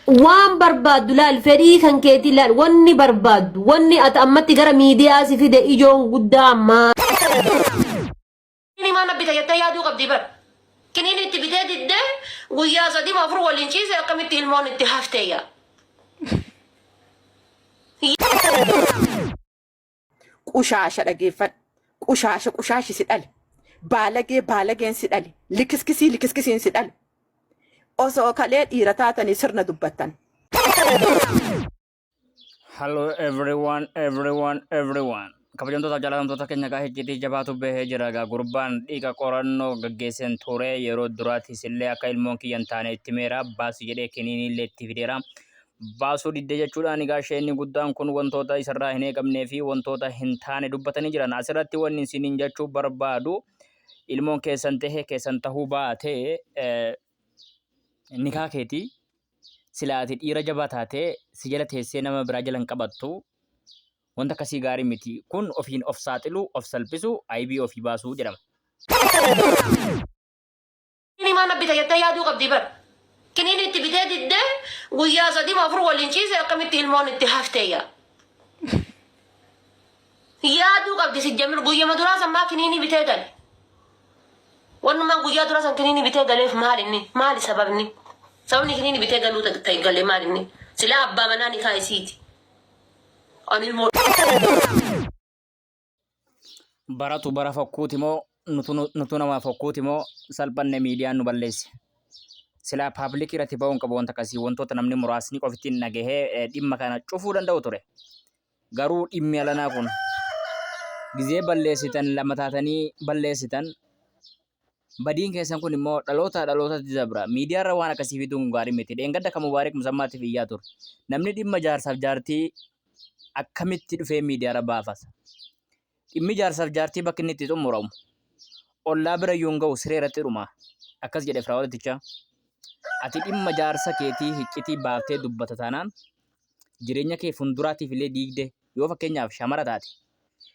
وان برباد لا الفريق كان كيتي لا وني برباد وني أتأمتي جرى ميديا في ده إيجون قدام ما ما نبي تيجي يا دو قبدي بر كنين انت بدأت ده ويا زدي ما فرو ولا نشيز يا كم تلمون انت هفتيا قشاشة لقيفن قشاشة سيدال بالغين سيدال لكسكسي سيدال أوسو كاليت إيرتاتني سرنا دبتن. Hello everyone. Kabajamtoota jaallatamtoota keenya gaa hejjetii jabaatu bahee jira gaa gurbaan dhiiga qorannoo gaggeessan ture yeroo duraatis illee akka ilmoon kiyyan taane itti meera baasu jedhee kiniin illee itti fideera. Baasuu didde jechuudhaan egaa isheen guddaan kun wantoota isarraa hin eegamnee fi wantoota hin taane dubbatanii jiran. Asirratti wanni isiniin jechuu barbaadu ilmoon keessan tahee keessan tahuu baatee nikaa keetii silaati dhiira jabaa taatee si jala teessee nama biraa jalan qabattu wanta akkasii gaarii miti. Kun ofiin of saaxilu of salphisu aybii ofii baasuu jedhama. Kini mana bita yatta yaaduu qabdi bar. Kiniin itti bitee didde guyyaa sadii maafur waliin ciise akkamitti ilmoon itti hafteeyya. Yaaduu qabdi si jamil guyyaa maduraa san maa kiniini bitee gale. Wanumaan guyyaa duraa san kiniini bitee galeef maali sababni? Sababni kiniini bitee galuu ta'e galee maalinni? Silaa abbaa manaa ni kaayisiiti. Ani ilmoo. Baratu bara fakkuuti moo nutu nama fakkuuti moo salphanne miidiyaan nu balleesse. Silaa paablikii irratti ba'uun qabu wanta akkasii wantoota namni muraasni qofitti nagahee dhimma kana cufuu danda'u ture. Garuu dhimmi alanaa kun gizee balleessitan lama taatanii balleessitan badiin keessan kun immoo dhalootatti dabra. Miidiyaarra waan akkasii fiduun gaarii miti. Dheengadda kan Mubaarak Musammaatiif iyyaa ture. Namni dhimma jaarsaaf jaartii akkamitti dhufee miidiyaarra baafata. Dhimmi jaarsaaf jaartii bakki inni itti xumuramu. Ollaa bira yoon ga'u siree irratti dhuma. Akkas jedhe Firaa'oliticha. Ati dhimma jaarsa keetii hiccitii baaftee dubbata taanaan jireenya kee fuulduraatiif illee diigde yoo fakkeenyaaf shamara taate.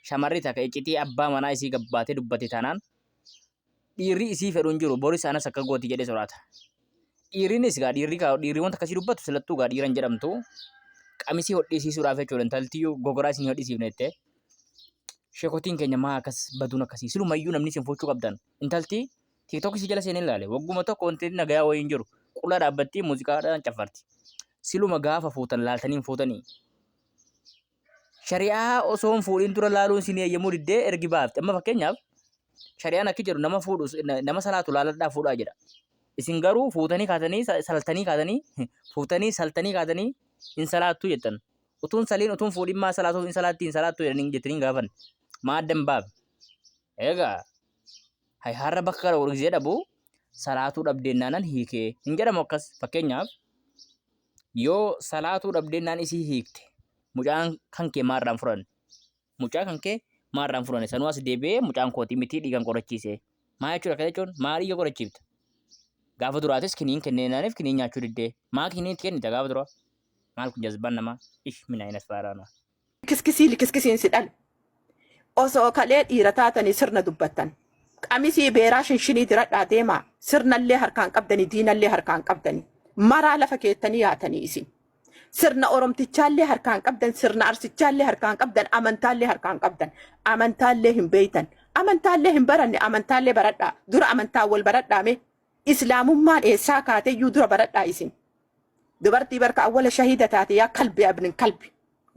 Shamarri takka hiccitii abbaa manaa isii gabbaatee dubbate taanaan dhiirri isii fedhuun jiru boris anas akka gooti jedhee soraata. Dhiirrinis gaa dhiirri wanta akkasii dubbatu silattuu gaa dhiiran jedhamtu qamisii hodhisiisuudhaaf jechuudha. Intaltiyyuu gogoraa isin hodhisiifne jettee sheekotiin keenya maa akkas baduun akkasii silumayyuu namni isin fochuu qabdan. Intaltii TikTok isii jala seenee ilaale wagguma tokko wanti nagayaa wayiin jiru qulla dhaabbattii muuziqaadhaan caffarti. Siluma gaafa fuutan laaltaniin fuutanii. Shari'aa osoo hin fuudhin dura laaluun isin eeyyamuu diddee ergi baafte. Amma fakkeenyaaf shari'aan akki jedhu nama salaatu laaladhaa fuudhaa jedha. Isin garuu fuutanii kaatanii saltanii kaatanii hin salaattuu jettan. Utuun saliin utuun fuudhin maa salaatuuf hin salaattuu jettanii gaafan. Maa addan baaf. Egaa har'a bakka kana urgisee dhabu salaatuu dhabdeennaanan hiikee hin jedhamu akkas. Fakkeenyaaf yoo salaatuu dhabdeennaan isii hiikte mucaan kan kee maarraan furan. Mucaa kan kee maarraan furan sanuu as deebi'ee mucaan kootii miti dhiigan qorachiise. Maa jechuudha akka jechuun maa dhiiga qorachiifta. Gaafa duraatis kiniin kenneenaaniif kiniin nyaachuu diddee. Maa kiniin itti kennita gaafa duraa. Maal kun jazbaan namaa ish mina hin asfaaraana. Kiskisiin sidhan. Osoo kalee dhiira taatanii sirna dubbattan. Qamisii beeraa shinshinii diradhaa deemaa. Sirnallee harkaan qabdanii diinallee harkaan qabdanii. Maraa lafa keettanii yaatanii isin. Sirna Oromtichaallee harkaan qabdan, sirna Arsichaallee harkaan qabdan, amantaallee harkaan qabdan. Amantaallee hin beeytan. Amantaallee hin baranne, amantaallee baradhaa. Dura amantaa wal baradhaame. Islaamummaan eessaa kaateyyuu dura baradhaa isin. Dubartii barka awwala shahiida taate yaa kalbi abnin kalbi.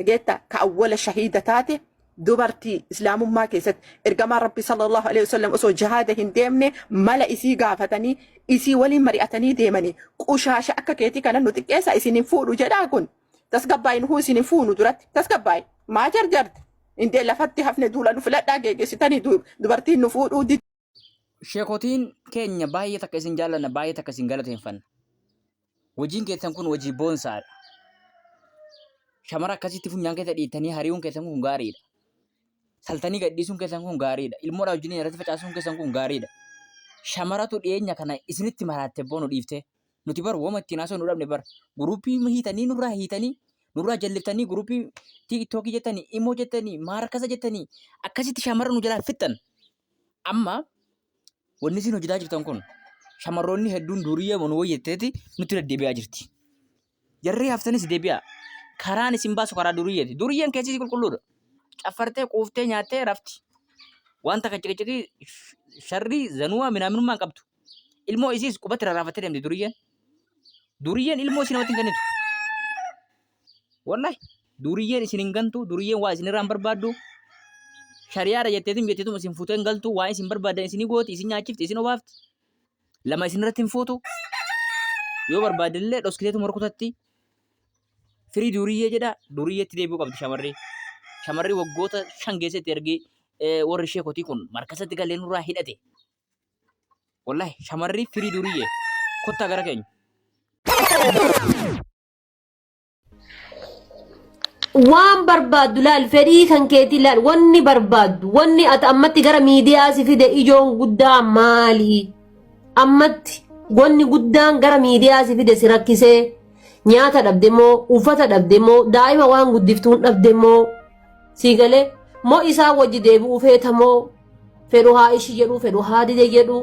Geetta ka awwala shahiida taate dubartii islaamummaa keessatti ergamaa Rabbi sallallahu alaihi wasallam osoo jihaada hin deemne mala isii gaafatanii isii waliin mari'atanii deemanii qushaasha akka keetii kana nu xiqqeessa isin hin fuudhu jedhaa kun tasgabbaayin huu isin hin fuunu duratti tasgabbaayi maa jarjarte indee lafatti hafne duula nu filadhaa geessitanii dubartiin nu fuudhuu did. Sheekotiin keenya baay'ee takka isin jaallanna baay'ee takka isin galateeffanna. Hojiin keessan kun hojii boonsaadha. Shamara akkasitti funyaan keessa dhiittanii hariiruun keessan kun gaariidha. Saltanii gadhiisuun keessan kun gaariidha. Ilmoo wajjin irratti facaasuun keessan kun gaariidha. Shamaratu dhiyeenya kana isinitti maraatte boonu dhiifte. Nuti bar wooma ittiin haasoo nu dhabne bar. Guruupii hiitanii nurraa jalliftanii guruupii tiiktookii jettanii imoo jettanii maarakasa jettanii akkasitti shamara nu jalaa fixxan. Amma wanni isin hojjetaa jirtan kun shamarroonni hedduun durii yemoo nu wayyeetteeti nutti deddeebi'aa jirti. Jarri haftanis deebi'a. Karaan isin baasu karaa duriyyeeti. Duriyyeen keessi qulqulluudha. Caffartee quuftee nyaattee rafti. Wanta kaccicicii sharrii zanuu minaaminummaan qabdu. Ilmoo isiis qubatti rarraafattee deemti duriyyeen. Duriyyeen ilmoo isin namatti hin kennitu. Wallahi duriyyeen isin hin gantu, duriyyeen waa isin irraa hin barbaaddu. Shariyaadha jetteetum isin fuutee hin galtu, waa isin barbaadan isin gooti, isin nyaachifti, isin obaafti. Lama isin irratti hin fuutu. Yoo barbaadillee dhoskiteetu morkutatti. Firii duriyyee jedha, duriyyeetti deebi'uu qabdi shamarri. Shamarri waggoota 5 keessatti ergi warri ishee kotii kun markasatti galee nurraa hidhate. Wallahi shamarri firii duriyyee kottaa gara keenya. Waan barbaaddu laal fedhii kan keetii laal wanni barbaaddu wanni ati ammatti gara miidiyaa si fide ijoon guddaa maali? Ammatti wanni guddaan gara miidiyaa si fide si rakkisee nyaata dhabde moo uffata dhabde moo daa'ima waan guddiftuun dhabde moo si galee moo isaa wajji deebi'uu feeta moo fedhu haa ishii jedhu fedhu haa dide jedhu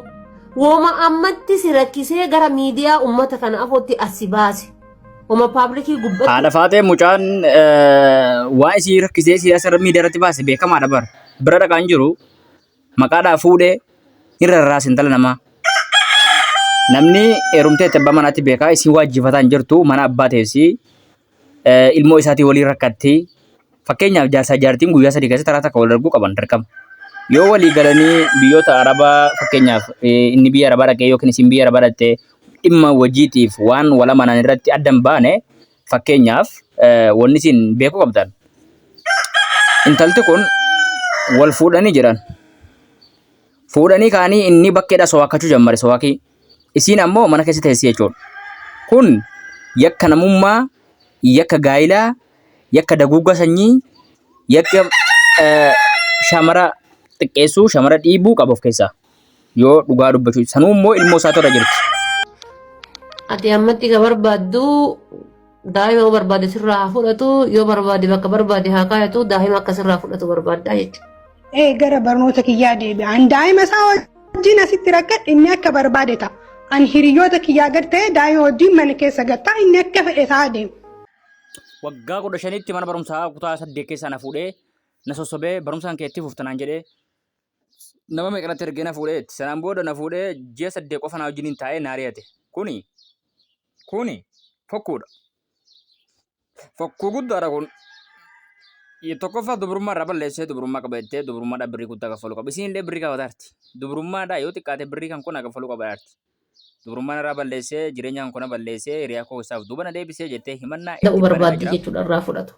wooma ammatti si rakkisee gara miidiyaa ummata kana afootti asi baase. Oma publikii gubbatti. Haadha faatee mucaan waa isii rakkisee siyaasa miidiyaa irratti baase beekamaadha bara. Bira dhaqaan jiru maqaadhaa fuudhee hin rarraase intala namaa. Namni heerumtee abbaa manaatti beekaa isin waajjifataan jirtu mana abbaa teessii ilmoo isaatii waliin rakkatti. Fakkeenyaaf jaarsaa jaartiin guyyaa 3 keessatti taraa takka wal arguu qaban dirqama. Yoo walii galanii biyyoota Arabaa fakkeenyaaf inni biyya Arabaa dhaqee yookiin isin biyya Arabaa dhaqxee dhimma wajiitiif waan wala manaan irratti addan baane fakkeenyaaf wanni isin beekuu qabdan. Intalti kun wal fuudhanii jiran. Fuudhanii kaanii inni bakkeedha sowaakachuu jammare sowaakii. Isiin ammoo mana keessa teessee jechuudha. Kun yakka namummaa, yakka gaayilaa, yakka daguugga sanyii, yakka shamara xiqqeessuu, shamara dhiibuu qaba of keessaa. Yoo dhugaa dubbachuu sanuu immoo ilmoo isaatu irra jirti. Ati ammatti ka barbaaddu daa'ima barbaade sirraa fudhatu yoo barbaade bakka barbaade haa kaayatu daa'ima akka sirraa fudhatu barbaaddaa jechuudha. Gara barnoota kiyyaa deebi'a. An daa'ima isaa wajjin asitti rakkadhe inni akka barbaade ta'a. An hiriyoota kiyyaa gad ta'e daa'ima wajjin mana keessa gattaa inni akka fedhe isaa deema. Waggaa 15tti mana barumsaa kutaa 8 keessaa na fuudhee na sossobee barumsaan keetti fuftanaan jedhee nama meeqanatti ergee na fuudhee sanaan booda na fuudhee ji'a 8 qofa na wajjin taa'ee na ari'ate. Kuni fokkuudha. Fokkuu guddaadha kun. Tokkoffaa dubrummaa irraa balleessee dubrummaa qabattee dubrummaadhaa birrii guddaa kaffaluu qaba. Isiin illee birrii qabataarti. Dubrummaadhaa yoo xiqqaate birrii kan kun kaffaluu qabaarti. Dubrummaan irraa balleessee jireenya kan kuna balleessee hiriyaa koo isaaf duuba na deebisee jettee himannaa. Ta'uu barbaaddi jechuudha irraa fudhatu.